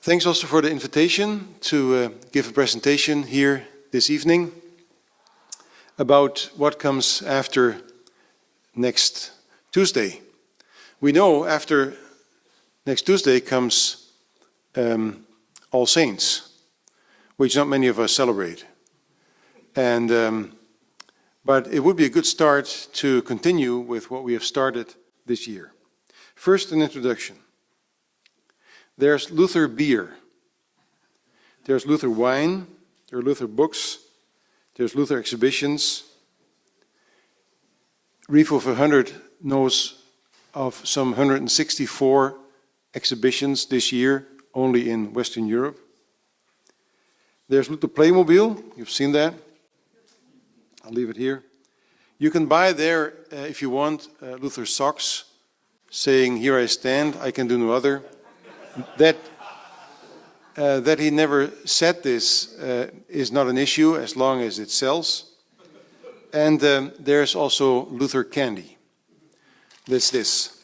Thanks also for the invitation to give a presentation here this evening about what comes after next Tuesday. We know after next Tuesday comes All Saints, which not many of us celebrate. But it would be a good start to continue with what we have started this year. First, an introduction. There's Luther beer. There's Luther wine. There are Luther books. There's Luther exhibitions. WRF500 knows of some 164 exhibitions this year, only in Western Europe. There's Luther Playmobil. You've seen that. I'll leave it here. You can buy there, if you want, Luther socks, saying, "Here I stand, I can do no other." That he never said this is not an issue as long as it sells. And there's also Luther candy. That's this.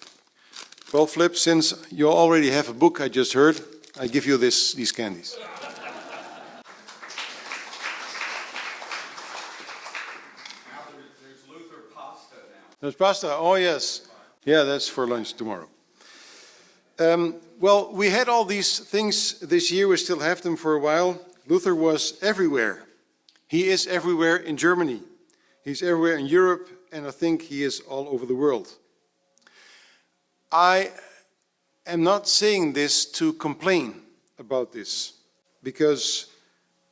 Well, Flip, since you already have a book, I just heard, I give you these candies. There's Luther pasta now. There's pasta, oh yes. Yeah, that's for lunch tomorrow. Well, we had all these things this year, we still have them for a while. Luther was everywhere. He is everywhere in Germany. He's everywhere in Europe, and I think he is all over the world. I am not saying this to complain about this, because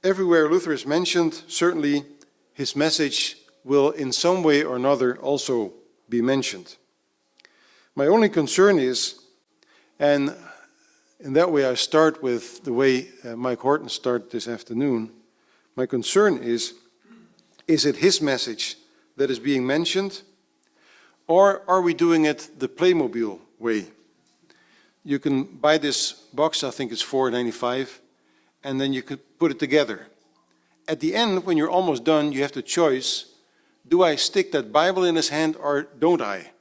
everywhere Luther is mentioned, certainly his message will in some way or another also be mentioned. My only concern is, and in that way I start with the way Mike Horton started this afternoon, my concern is it his message that is being mentioned, or are we doing it the Playmobil way? You can buy this box, I think it's $4.95, and then you could put it together. At the end, when you're almost done, you have the choice, do I stick that Bible in his hand or don't I?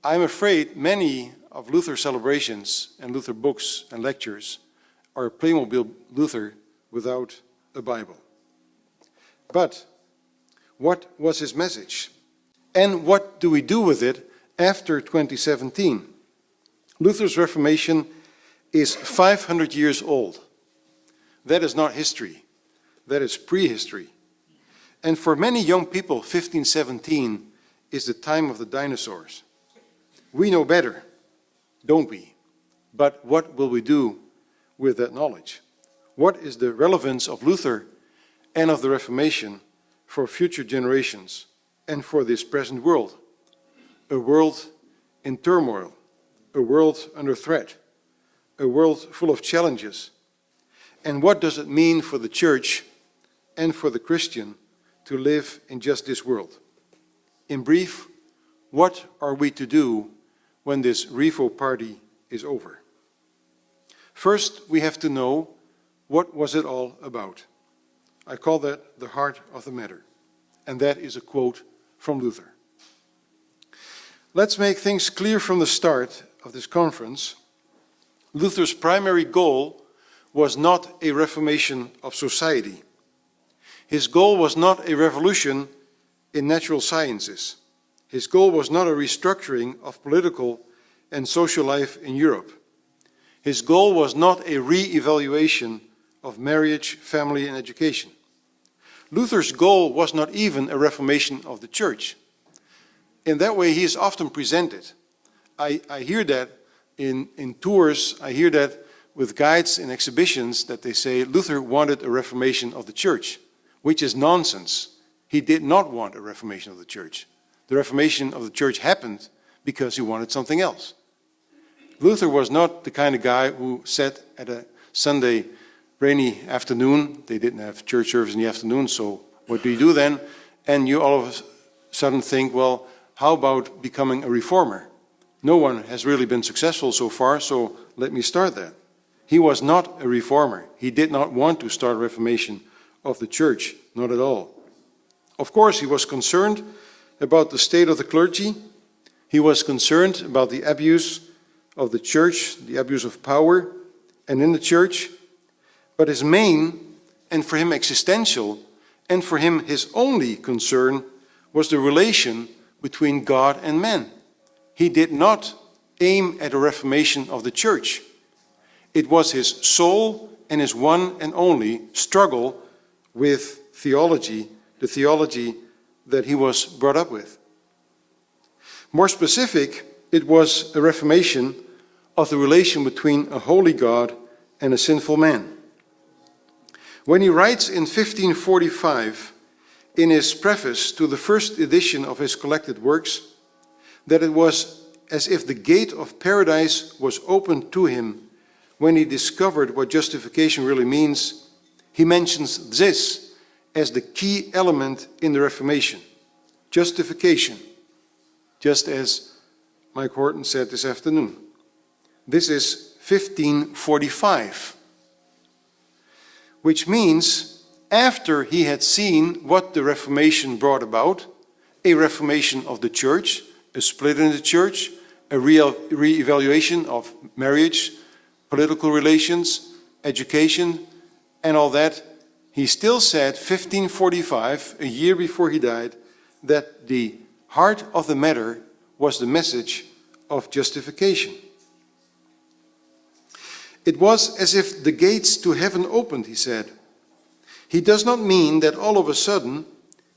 I'm afraid many of Luther celebrations and Luther books and lectures are Playmobil Luther without a Bible. But what was his message? And what do we do with it after 2017? Luther's Reformation is 500 years old. That is not history. That is prehistory. And for many young people, 1517 is the time of the dinosaurs. We know better, don't we? But what will we do with that knowledge? What is the relevance of Luther and of the Reformation for future generations and for this present world? A world in turmoil, a world under threat, a world full of challenges. And what does it mean for the church and for the Christian to live in just this world? In brief, what are we to do when this Refo party is over? First, we have to know, what was it all about? I call that the heart of the matter. And that is a quote from Luther. Let's make things clear from the start of this conference. Luther's primary goal was not a reformation of society. His goal was not a revolution in natural sciences. His goal was not a restructuring of political and social life in Europe. His goal was not a re-evaluation of marriage, family, and education. Luther's goal was not even a reformation of the church. In that way, he is often presented. I hear that in tours, I hear that with guides in exhibitions, that they say Luther wanted a reformation of the church, which is nonsense. He did not want a reformation of the church. The Reformation of the church happened because he wanted something else. Luther was not the kind of guy who sat at a Sunday rainy afternoon. They didn't have church service in the afternoon, so what do you do then? And you all of a sudden think, well, how about becoming a reformer? No one has really been successful so far, so let me start that. He was not a reformer. He did not want to start a reformation of the church, not at all. Of course, he was concerned about the state of the clergy. He was concerned about the abuse of the church, the abuse of power, and in the church, but his main, and for him existential, and for him his only concern was the relation between God and man. He did not aim at a reformation of the church. It was his sole and his one and only struggle with theology, the theology that he was brought up with. More specific, it was a reformation of the relation between a holy God and a sinful man. When he writes in 1545, in his preface to the first edition of his collected works, that it was as if the gate of paradise was opened to him when he discovered what justification really means, he mentions this as the key element in the Reformation. Justification, just as Mike Horton said this afternoon. This is 1545, which means after he had seen what the Reformation brought about, a reformation of the church, a split in the church, a re-evaluation of marriage, political relations, education, and all that, he still said, 1545, a year before he died, that the heart of the matter was the message of justification. It was as if the gates to heaven opened, he said. He does not mean that all of a sudden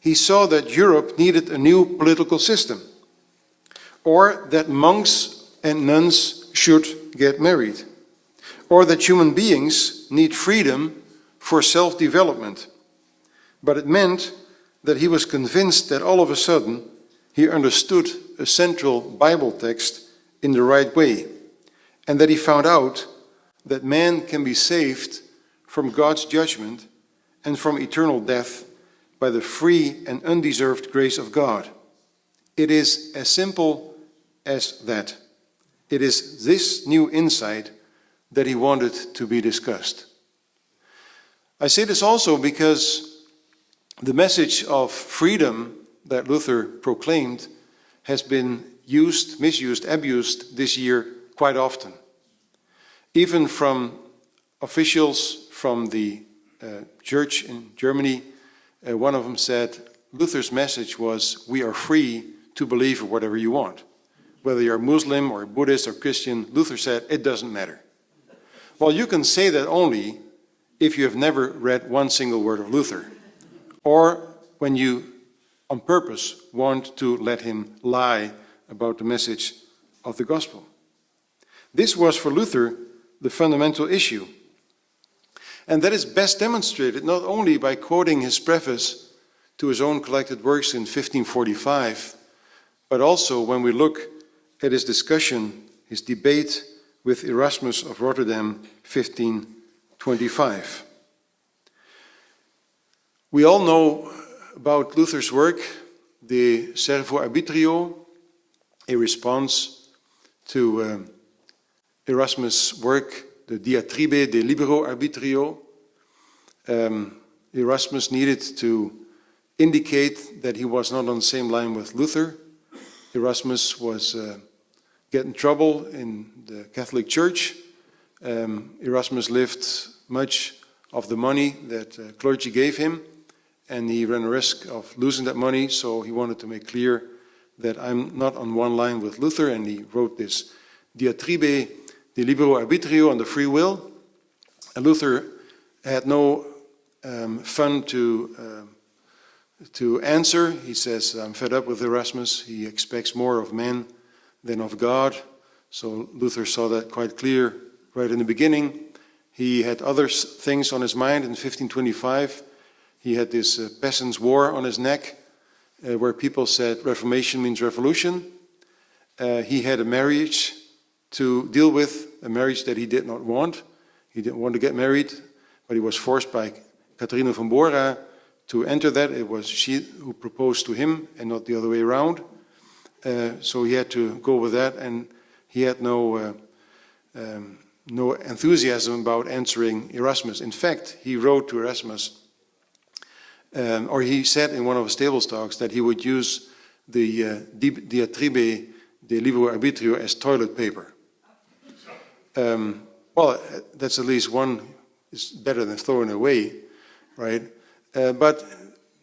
he saw that Europe needed a new political system, or that monks and nuns should get married, or that human beings need freedom for self-development. But it meant that he was convinced that all of a sudden he understood a central Bible text in the right way, and that he found out that man can be saved from God's judgment and from eternal death by the free and undeserved grace of God. It is as simple as that. It is this new insight that he wanted to be discussed. I say this also because the message of freedom that Luther proclaimed has been used, misused, abused this year quite often. Even from officials from the church in Germany, one of them said, Luther's message was, we are free to believe whatever you want. Whether you're Muslim or Buddhist or Christian, Luther said, it doesn't matter. Well, you can say that only if you have never read one single word of Luther, or when you, on purpose, want to let him lie about the message of the gospel. This was for Luther the fundamental issue. And that is best demonstrated not only by quoting his preface to his own collected works in 1545, but also when we look at his discussion, his debate with Erasmus of Rotterdam, 1525. We all know about Luther's work, De Servo Arbitrio, a response to Erasmus' work, the Diatribe de Libero Arbitrio. Erasmus needed to indicate that he was not on the same line with Luther. Erasmus was getting in trouble in the Catholic Church. Erasmus lived much of the money that clergy gave him, and he ran a risk of losing that money, so he wanted to make clear that I'm not on one line with Luther, and he wrote this Diatribe de Libero Arbitrio on the free will. And Luther had no fun to answer. He says, I'm fed up with Erasmus. He expects more of man than of God. So Luther saw that quite clear right in the beginning. He had other things on his mind in 1525. He had this peasants' war on his neck, where people said Reformation means revolution. He had a marriage to deal with, a marriage that he did not want. He didn't want to get married, but he was forced by Catharina von Bora to enter that. It was she who proposed to him and not the other way around. So he had to go with that, and he had no enthusiasm about answering Erasmus. In fact, he wrote to Erasmus, or he said in one of his tables talks that he would use the Diatribe de Libero Arbitrio as toilet paper. Well, that's at least one is better than throwing away, right? But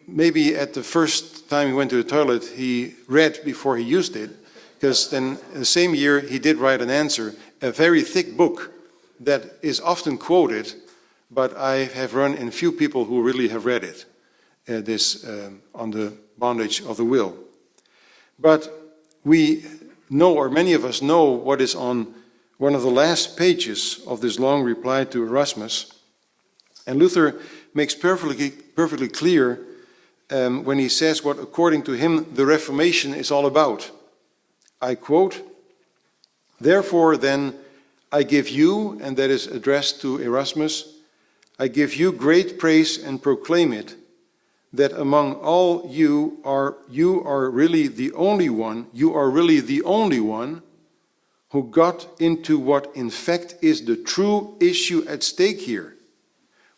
maybe at the first time he went to the toilet, he read before he used it, because then the same year he did write an answer, a very thick book that is often quoted, but I have run in few people who really have read it, on the bondage of the will. But we know, or many of us know, what is on one of the last pages of this long reply to Erasmus. And Luther makes perfectly clear when he says what, according to him, the Reformation is all about. I quote, "Therefore, then, I give you," and that is addressed to Erasmus, "I give you great praise and proclaim it, that among all you are really the only one who got into what in fact is the true issue at stake here,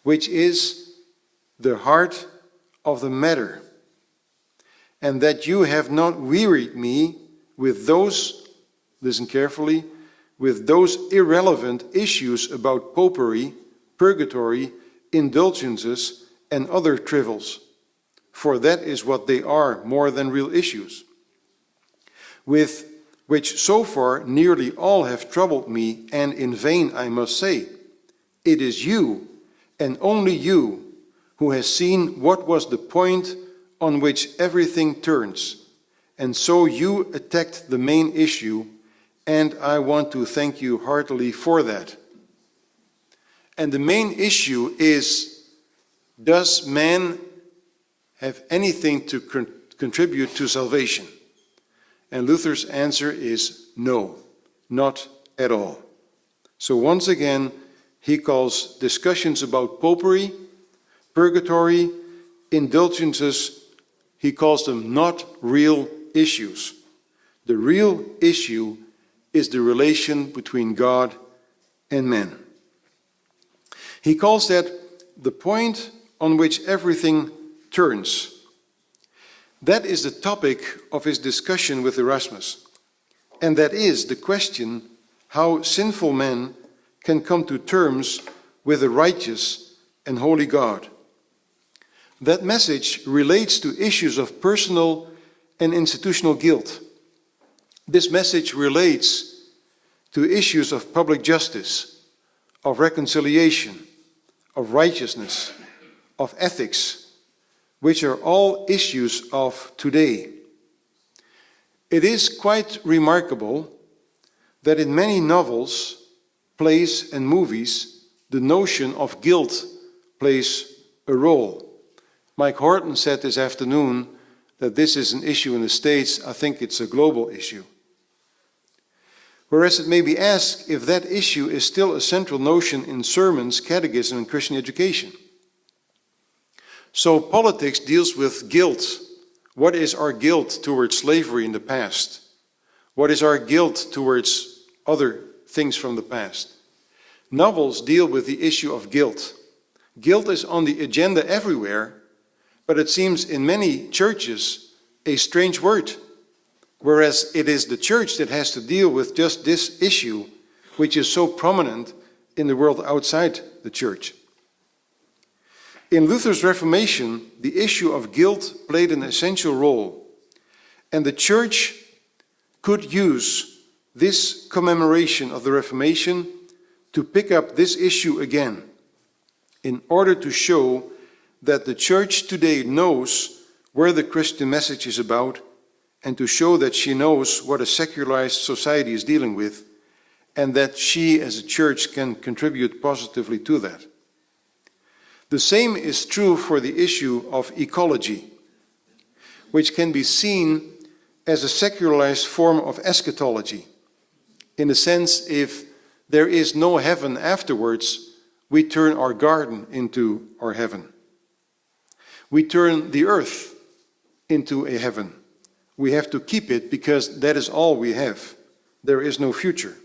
which is the heart of the matter, and that you have not wearied me with those," listen carefully, "with those irrelevant issues about popery, purgatory, indulgences, and other trifles, for that is what they are, more than real issues, with which so far nearly all have troubled me, and in vain, I must say. It is you, and only you, who has seen what was the point on which everything turns, and so you attacked the main issue, and I want to thank you heartily for that." And the main issue is, does man have anything to contribute to salvation? And Luther's answer is no, not at all. So once again, he calls discussions about popery, purgatory, indulgences, he calls them not real issues. The real issue is the relation between God and man. He calls that the point on which everything turns. That is the topic of his discussion with Erasmus. And that is the question how sinful men can come to terms with a righteous and holy God. That message relates to issues of personal and institutional guilt. This message relates to issues of public justice, of reconciliation, of righteousness, of ethics, which are all issues of today. It is quite remarkable that in many novels, plays, and movies, the notion of guilt plays a role. Mike Horton said this afternoon that this is an issue in the States. I think it's a global issue. Whereas it may be asked if that issue is still a central notion in sermons, catechism, and Christian education. So politics deals with guilt. What is our guilt towards slavery in the past? What is our guilt towards other things from the past? Novels deal with the issue of guilt. Guilt is on the agenda everywhere, but it seems in many churches a strange word, whereas it is the church that has to deal with just this issue, which is so prominent in the world outside the church. In Luther's Reformation, the issue of guilt played an essential role, and the church could use this commemoration of the Reformation to pick up this issue again, in order to show that the church today knows where the Christian message is about, and to show that she knows what a secularized society is dealing with, and that she as a church can contribute positively to that. The same is true for the issue of ecology, which can be seen as a secularized form of eschatology. In a sense, if there is no heaven afterwards, we turn our garden into our heaven. We turn the earth into a heaven. We have to keep it because that is all we have. There is no future.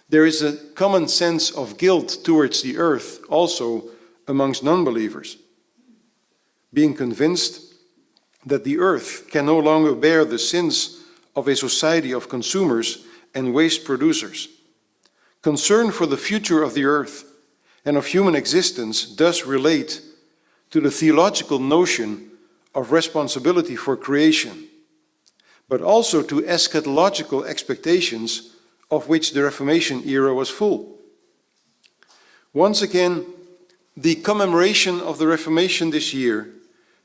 There is a common sense of guilt towards the earth also amongst non-believers, being convinced that the earth can no longer bear the sins of a society of consumers and waste producers, concern for the future of the earth and of human existence does relate to the theological notion of responsibility for creation, but also to eschatological expectations of which the Reformation era was full. Once again, the commemoration of the Reformation this year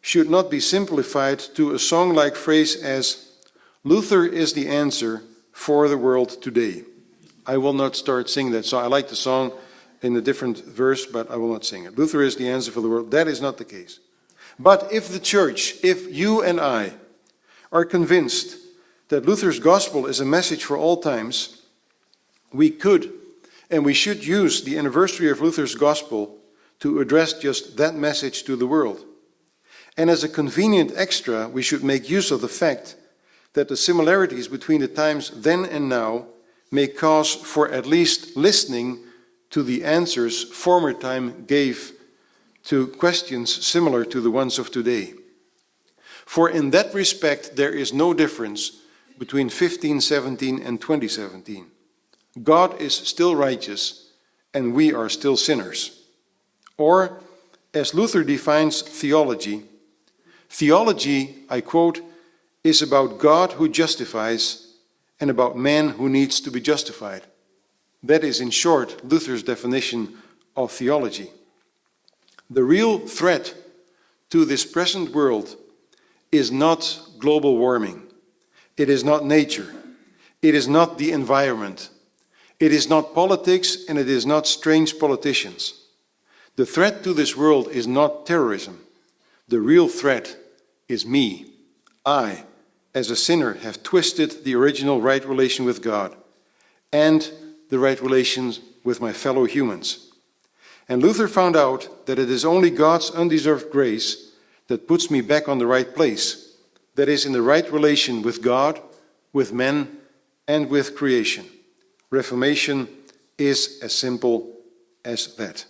should not be simplified to a song-like phrase as, "Luther is the answer for the world today." I will not start singing that song. I like the song in a different verse, but I will not sing it. Luther is the answer for the world. That is not the case. But if the church, if you and I are convinced that Luther's gospel is a message for all times, we could and we should use the anniversary of Luther's gospel to address just that message to the world. And as a convenient extra, we should make use of the fact that the similarities between the times then and now may cause for at least listening to the answers former time gave to questions similar to the ones of today. For in that respect, there is no difference between 1517 and 2017. God is still righteous, and we are still sinners. Or, as Luther defines theology, theology, I quote, is about God who justifies and about man who needs to be justified. That is, in short, Luther's definition of theology. The real threat to this present world is not global warming. It is not nature. It is not the environment. It is not politics, and it is not strange politicians. The threat to this world is not terrorism. The real threat is me. I, as a sinner, have twisted the original right relation with God and the right relations with my fellow humans. And Luther found out that it is only God's undeserved grace that puts me back on the right place, that is, in the right relation with God, with men, and with creation. Reformation is as simple as that.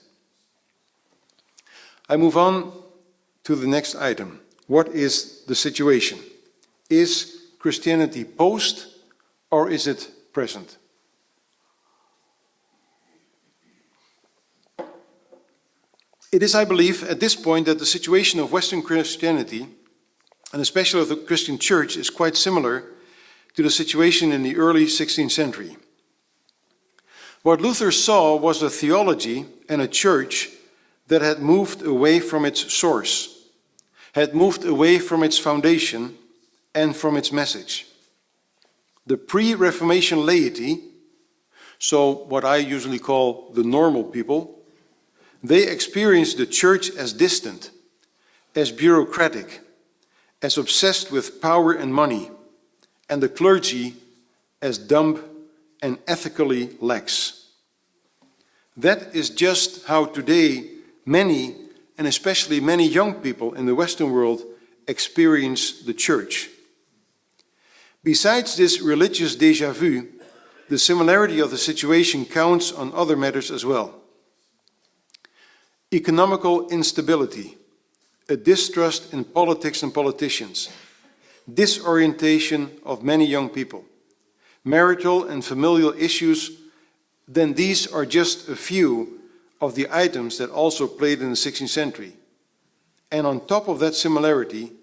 I move on to the next item. What is the situation? Is Christianity post or is it present? It is, I believe, at this point that the situation of Western Christianity, and especially of the Christian church, is quite similar to the situation in the early 16th century. What Luther saw was a theology and a church that had moved away from its source, had moved away from its foundation and from its message. The pre-Reformation laity, so what I usually call the normal people, they experienced the church as distant, as bureaucratic, as obsessed with power and money, and the clergy as dumb and ethically lax. That is just how today many, and especially many young people in the Western world, experience the church. Besides this religious déjà vu, the similarity of the situation counts on other matters as well. Economical instability, a distrust in politics and politicians, disorientation of many young people, marital and familial issues, then these are just a few of the items that also played in the 16th century. And on top of that similarity,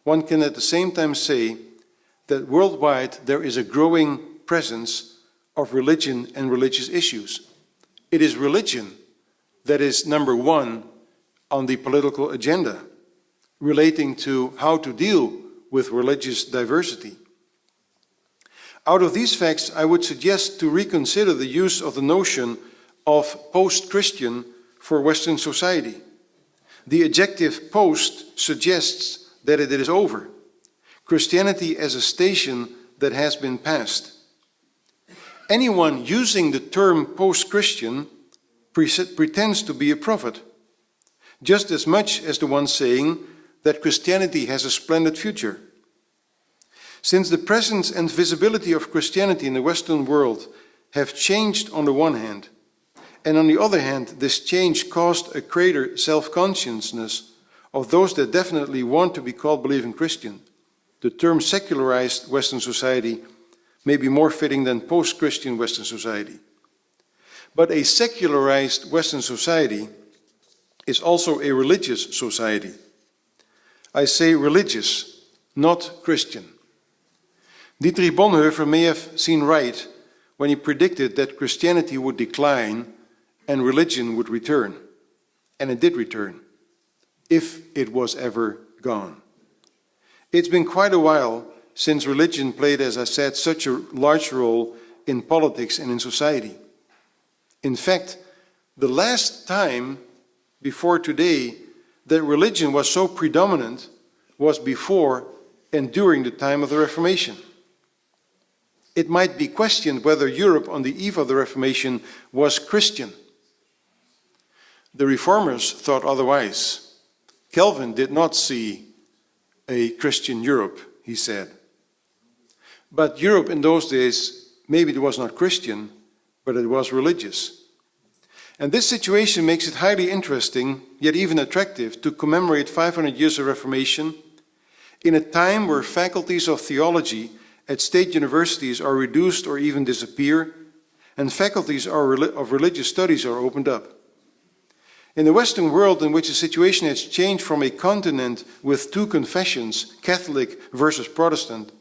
one can at the same time say that worldwide there is a growing presence of religion and religious issues. It is religion that is number one on the political agenda, relating to how to deal with religious diversity. Out of these facts, I would suggest to reconsider the use of the notion of post-Christian for Western society. The adjective post suggests that it is over. Christianity as a station that has been passed. Anyone using the term post-Christian pretends to be a prophet, just as much as the one saying that Christianity has a splendid future. Since the presence and visibility of Christianity in the Western world have changed on the one hand, and on the other hand, this change caused a greater self-consciousness of those that definitely want to be called believing Christian, the term secularized Western society may be more fitting than post-Christian Western society. But a secularized Western society is also a religious society. I say religious, not Christian. Dietrich Bonhoeffer may have seen right when he predicted that Christianity would decline and religion would return. And it did return, if it was ever gone. It's been quite a while since religion played, as I said, such a large role in politics and in society. In fact, the last time before today that religion was so predominant was before and during the time of the Reformation. It might be questioned whether Europe on the eve of the Reformation was Christian. The Reformers thought otherwise. Calvin did not see a Christian Europe, he said. But Europe in those days, maybe it was not Christian, but it was religious. And this situation makes it highly interesting, yet even attractive, to commemorate 500 years of Reformation in a time where faculties of theology at state universities are reduced or even disappear, and faculties of religious studies are opened up. In the Western world, in which the situation has changed from a continent with two confessions, Catholic versus Protestant,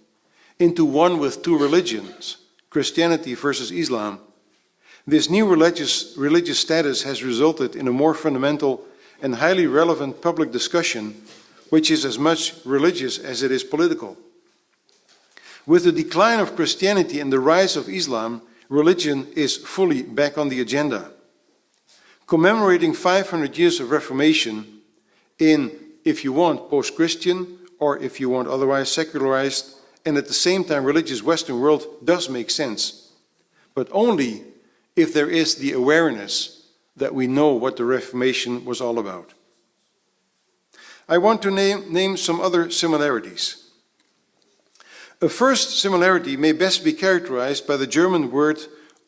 into one with two religions, Christianity versus Islam, this new religious status has resulted in a more fundamental and highly relevant public discussion, which is as much religious as it is political. With the decline of Christianity and the rise of Islam, religion is fully back on the agenda. Commemorating 500 years of Reformation in, if you want, post-Christian, or if you want otherwise secularized, and at the same time religious Western world does make sense, but only if there is the awareness that we know what the Reformation was all about. I want to name some other similarities. A first similarity may best be characterized by the German word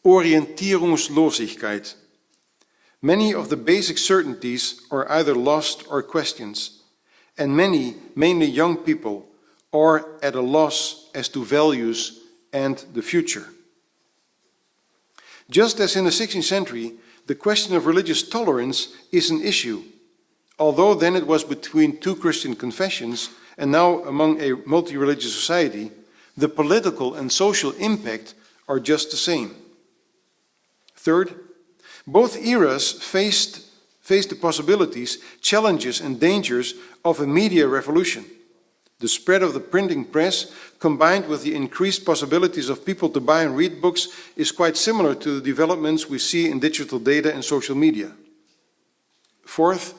Orientierungslosigkeit. Many of the basic certainties are either lost or questions, and many, mainly young people, are at a loss as to values and the future. Just as in the 16th century, the question of religious tolerance is an issue, although then it was between two Christian confessions, and now among a multi-religious society, the political and social impact are just the same. Third, both eras faced the possibilities, challenges, and dangers of a media revolution. The spread of the printing press, combined with the increased possibilities of people to buy and read books, is quite similar to the developments we see in digital data and social media. Fourth,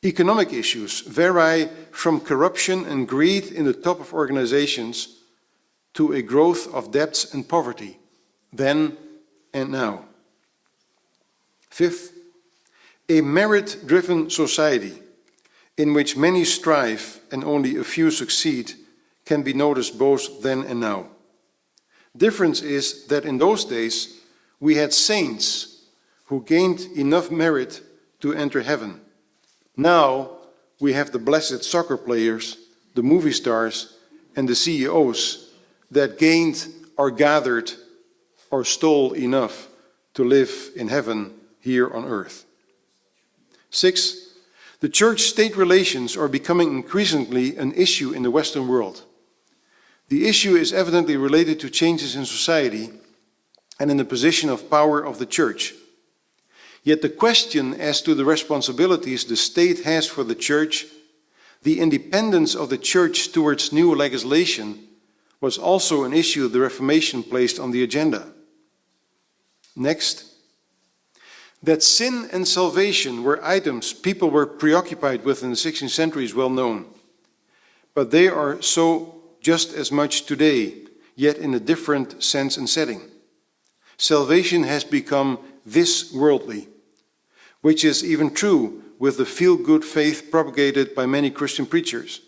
economic issues vary from corruption and greed in the top of organizations to a growth of debts and poverty, then and now. Fifth, a merit-driven society in which many strive and only a few succeed can be noticed both then and now. Difference is that in those days we had saints who gained enough merit to enter heaven. Now we have the blessed soccer players, the movie stars, and the CEOs that gained or gathered or stole enough to live in heaven here on earth. Six, the church-state relations are becoming increasingly an issue in the Western world. The issue is evidently related to changes in society and in the position of power of the church. Yet the question as to the responsibilities the state has for the church, the independence of the church towards new legislation, was also an issue the Reformation placed on the agenda. Next, that sin and salvation were items people were preoccupied with in the 16th century is well known. But they are so just as much today, yet in a different sense and setting. Salvation has become this worldly, which is even true with the feel-good faith propagated by many Christian preachers.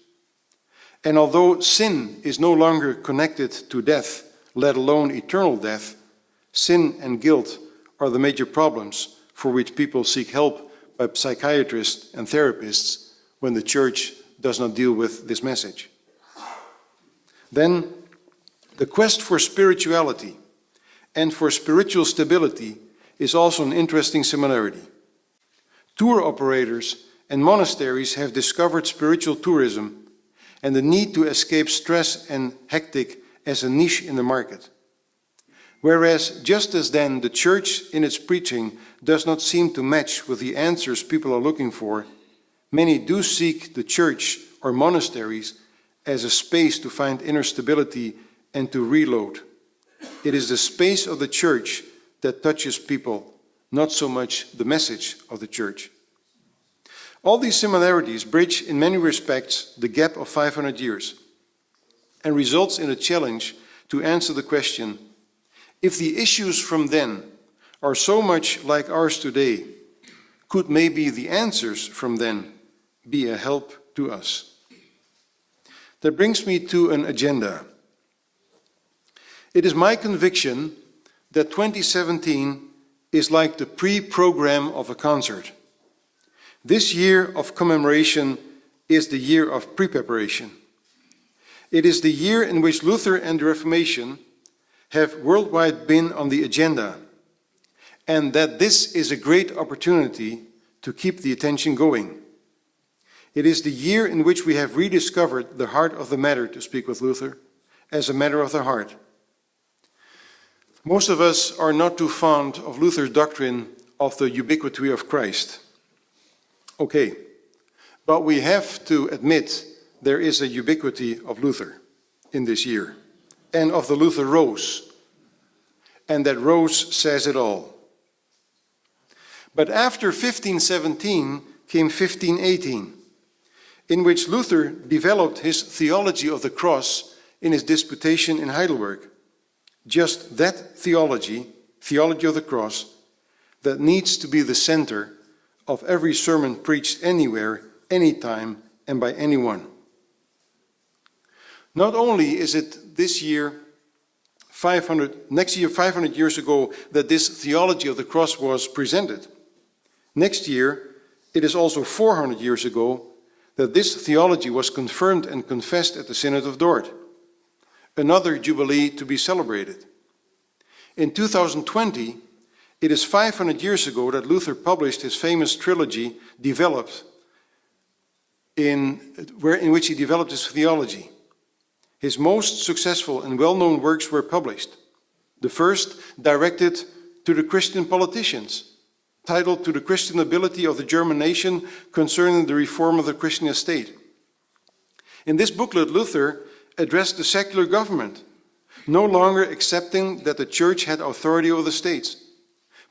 And although sin is no longer connected to death, let alone eternal death, sin and guilt are the major problems for which people seek help by psychiatrists and therapists when the church does not deal with this message. Then, the quest for spirituality and for spiritual stability is also an interesting similarity. Tour operators and monasteries have discovered spiritual tourism and the need to escape stress and hectic as a niche in the market. Whereas just as then the church in its preaching does not seem to match with the answers people are looking for, many do seek the church or monasteries as a space to find inner stability and to reload. It is the space of the church that touches people, not so much the message of the church. All these similarities bridge in many respects the gap of 500 years and results in a challenge to answer the question, if the issues from then are so much like ours today, could maybe the answers from then be a help to us? That brings me to an agenda. It is my conviction that 2017 is like the pre-program of a concert. This year of commemoration is the year of pre-preparation. It is the year in which Luther and the Reformation have worldwide been on the agenda, and that this is a great opportunity to keep the attention going. It is the year in which we have rediscovered the heart of the matter, to speak with Luther, as a matter of the heart. Most of us are not too fond of Luther's doctrine of the ubiquity of Christ. Okay, but we have to admit there is a ubiquity of Luther in this year, and of the Luther rose, and that rose says it all. But after 1517 came 1518, in which Luther developed his theology of the cross in his disputation in Heidelberg. Just that theology of the cross, that needs to be the center of every sermon preached anywhere, anytime, and by anyone. Not only is it this year, 500 years ago, that this theology of the cross was presented. Next year, it is also 400 years ago that this theology was confirmed and confessed at the Synod of Dort. Another jubilee to be celebrated. In 2020, it is 500 years ago that Luther published his famous trilogy, Developed, in which he developed his theology. His most successful and well-known works were published. The first directed to the Christian politicians, titled To the Christian Ability of the German Nation Concerning the Reform of the Christian Estate. In this booklet, Luther addressed the secular government, no longer accepting that the church had authority over the states.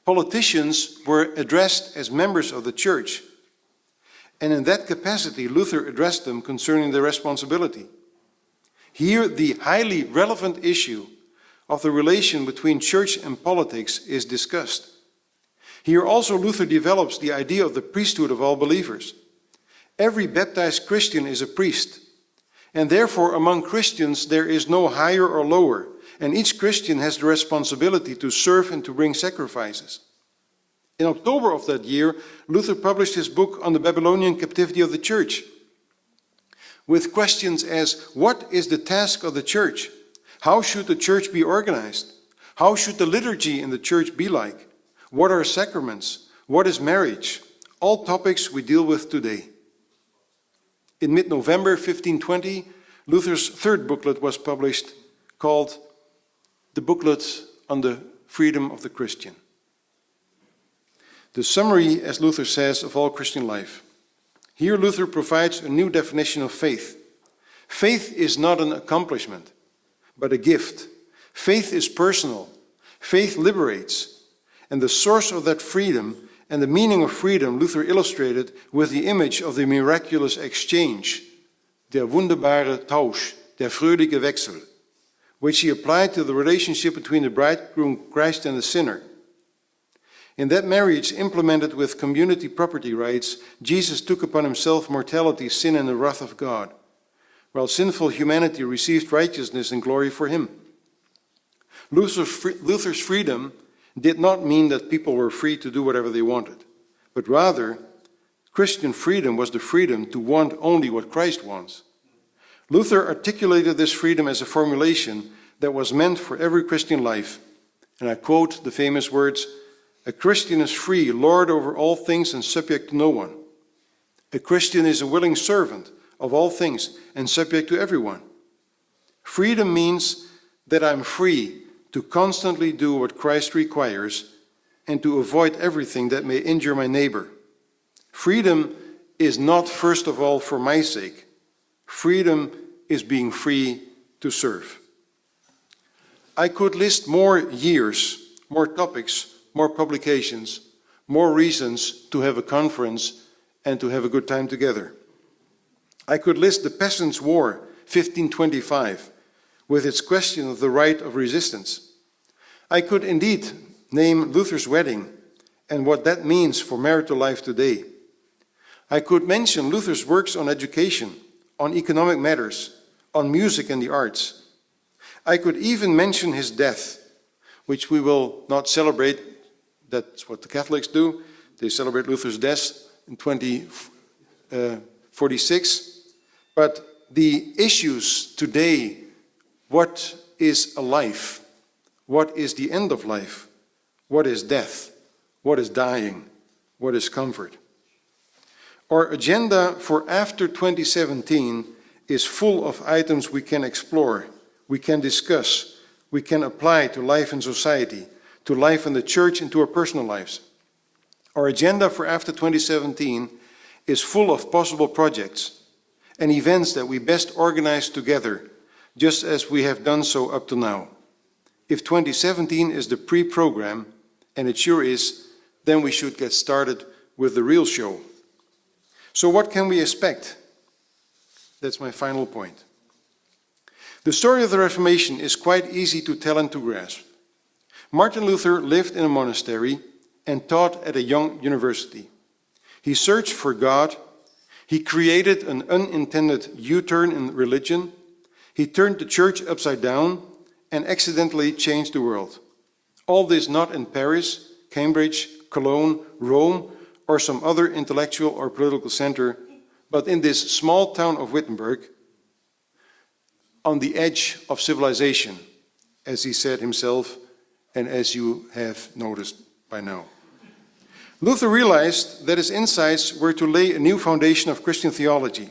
Politicians were addressed as members of the church, and in that capacity, Luther addressed them concerning their responsibility. Here, the highly relevant issue of the relation between church and politics is discussed. Here also Luther develops the idea of the priesthood of all believers. Every baptized Christian is a priest, and therefore among Christians there is no higher or lower, and each Christian has the responsibility to serve and to bring sacrifices. In October of that year, Luther published his book on the Babylonian captivity of the church, with questions as, what is the task of the church? How should the church be organized? How should the liturgy in the church be like? What are sacraments? What is marriage? All topics we deal with today. In mid-November 1520, Luther's third booklet was published, called The Booklet on the Freedom of the Christian. The summary, as Luther says, of all Christian life. Here Luther provides a new definition of faith. Faith is not an accomplishment, but a gift. Faith is personal. Faith liberates. And the source of that freedom and the meaning of freedom Luther illustrated with the image of the miraculous exchange, der wunderbare Tausch, der fröhliche Wechsel, which he applied to the relationship between the bridegroom Christ and the sinner. In that marriage, implemented with community property rights, Jesus took upon himself mortality, sin, and the wrath of God, while sinful humanity received righteousness and glory for him. Luther's freedom did not mean that people were free to do whatever they wanted, but rather, Christian freedom was the freedom to want only what Christ wants. Luther articulated this freedom as a formulation that was meant for every Christian life, and I quote the famous words, A Christian is free, Lord over all things and subject to no one. A Christian is a willing servant of all things and subject to everyone. Freedom means that I'm free to constantly do what Christ requires and to avoid everything that may injure my neighbor. Freedom is not first of all for my sake. Freedom is being free to serve. I could list more years, more topics, more publications, more reasons to have a conference and to have a good time together. I could list the Peasants' War, 1525, with its question of the right of resistance. I could indeed name Luther's wedding and what that means for marital life today. I could mention Luther's works on education, on economic matters, on music and the arts. I could even mention his death, which we will not celebrate. That's what the Catholics do. They celebrate Luther's death in 2046. But the issues today, what is a life? What is the end of life? What is death? What is dying? What is comfort? Our agenda for after 2017 is full of items we can explore, we can discuss, we can apply to life in society, to life in the church and to our personal lives. Our agenda for after 2017 is full of possible projects and events that we best organize together, just as we have done so up to now. If 2017 is the pre-program, and it sure is, then we should get started with the real show. So what can we expect? That's my final point. The story of the Reformation is quite easy to tell and to grasp. Martin Luther lived in a monastery and taught at a young university. He searched for God. He created an unintended U-turn in religion. He turned the church upside down and accidentally changed the world. All this not in Paris, Cambridge, Cologne, Rome, or some other intellectual or political center, but in this small town of Wittenberg, on the edge of civilization, as he said himself, and as you have noticed by now. Luther realized that his insights were to lay a new foundation of Christian theology,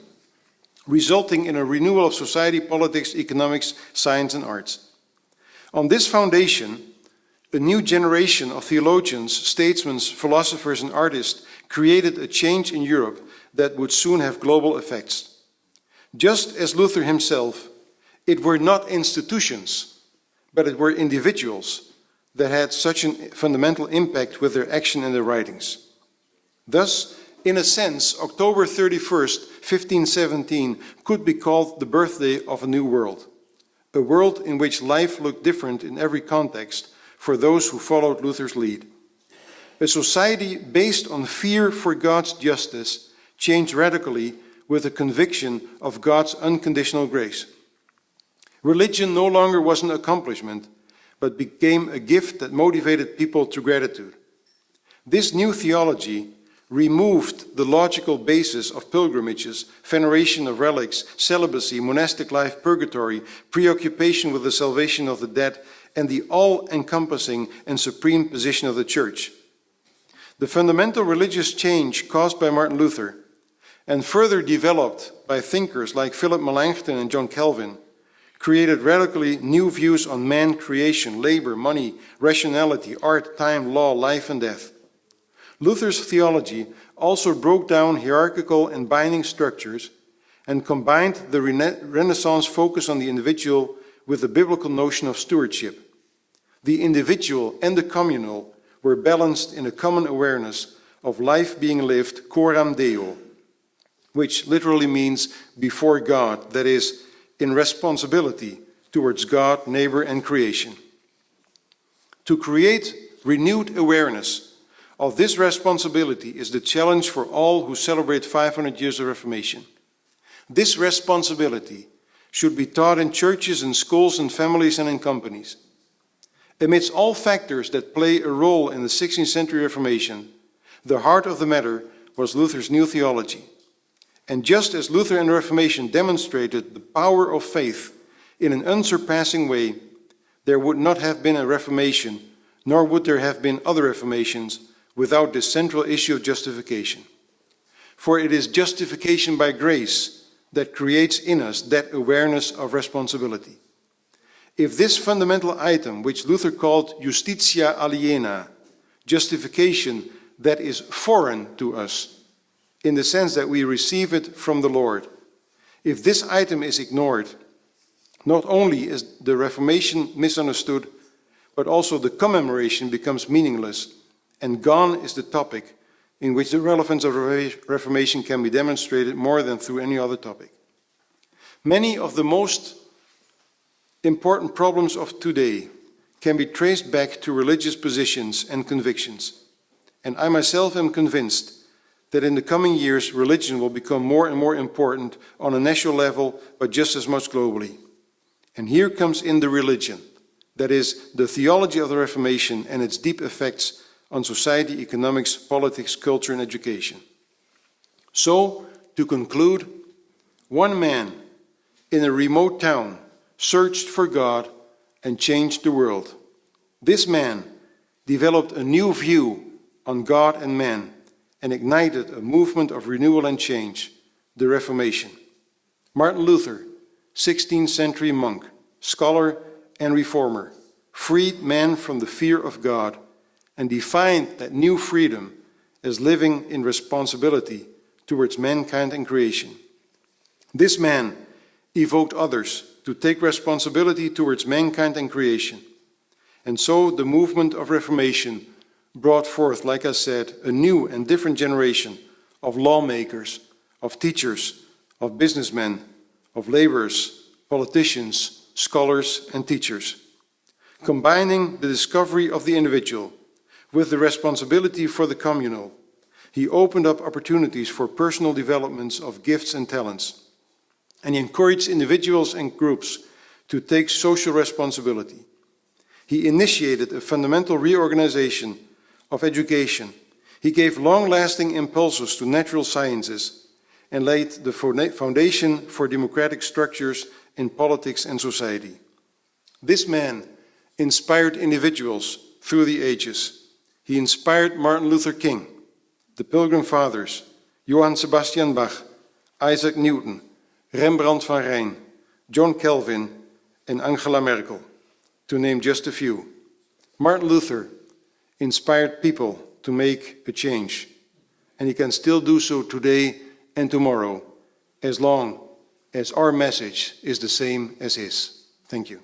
resulting in a renewal of society, politics, economics, science, and arts. On this foundation, a new generation of theologians, statesmen, philosophers, and artists created a change in Europe that would soon have global effects. Just as Luther himself, it were not institutions, but it were individuals that had such a fundamental impact with their action and their writings. Thus, in a sense, October 31st, 1517 could be called the birthday of a new world, a world in which life looked different in every context for those who followed Luther's lead. A society based on fear for God's justice changed radically with a conviction of God's unconditional grace. Religion no longer was an accomplishment, but became a gift that motivated people to gratitude. This new theology removed the logical basis of pilgrimages, veneration of relics, celibacy, monastic life, purgatory, preoccupation with the salvation of the dead, and the all-encompassing and supreme position of the Church. The fundamental religious change caused by Martin Luther, and further developed by thinkers like Philip Melanchthon and John Calvin, created radically new views on man, creation, labor, money, rationality, art, time, law, life, and death. Luther's theology also broke down hierarchical and binding structures and combined the Renaissance focus on the individual with the biblical notion of stewardship. The individual and the communal were balanced in a common awareness of life being lived coram Deo, which literally means before God, that is, in responsibility towards God, neighbor, and creation. To create renewed awareness of this responsibility is the challenge for all who celebrate 500 years of Reformation. This responsibility should be taught in churches, in schools, in families, and in companies. Amidst all factors that play a role in the 16th century Reformation, the heart of the matter was Luther's new theology. And just as Luther and the Reformation demonstrated the power of faith in an unsurpassing way, there would not have been a Reformation nor would there have been other reformations without this central issue of justification. For it is justification by grace that creates in us that awareness of responsibility. If this fundamental item, which Luther called justitia aliena, justification that is foreign to us, in the sense that we receive it from the Lord, if this item is ignored, not only is the Reformation misunderstood, but also the commemoration becomes meaningless, and gone is the topic in which the relevance of Reformation can be demonstrated more than through any other topic. Many of the most important problems of today can be traced back to religious positions and convictions, and I myself am convinced that in the coming years religion will become more and more important on a national level, but just as much globally. And here comes in the religion, that is, the theology of the Reformation and its deep effects on society, economics, politics, culture, and education. So, to conclude, one man in a remote town searched for God and changed the world. This man developed a new view on God and man and ignited a movement of renewal and change, the Reformation. Martin Luther, 16th century monk, scholar and reformer, freed man from the fear of God and defined that new freedom as living in responsibility towards mankind and creation. This man evoked others to take responsibility towards mankind and creation. And so the movement of Reformation brought forth, like I said, a new and different generation of lawmakers, of teachers, of businessmen, of laborers, politicians, scholars, and teachers, combining the discovery of the individual with the responsibility for the communal. He opened up opportunities for personal developments of gifts and talents, and he encouraged individuals and groups to take social responsibility. He initiated a fundamental reorganization of education. He gave long-lasting impulses to natural sciences and laid the foundation for democratic structures in politics and society. This man inspired individuals through the ages. He inspired Martin Luther King, the Pilgrim Fathers, Johann Sebastian Bach, Isaac Newton, Rembrandt van Rijn, John Calvin, and Angela Merkel, to name just a few. Martin Luther inspired people to make a change, and he can still do so today and tomorrow, as long as our message is the same as his. Thank you.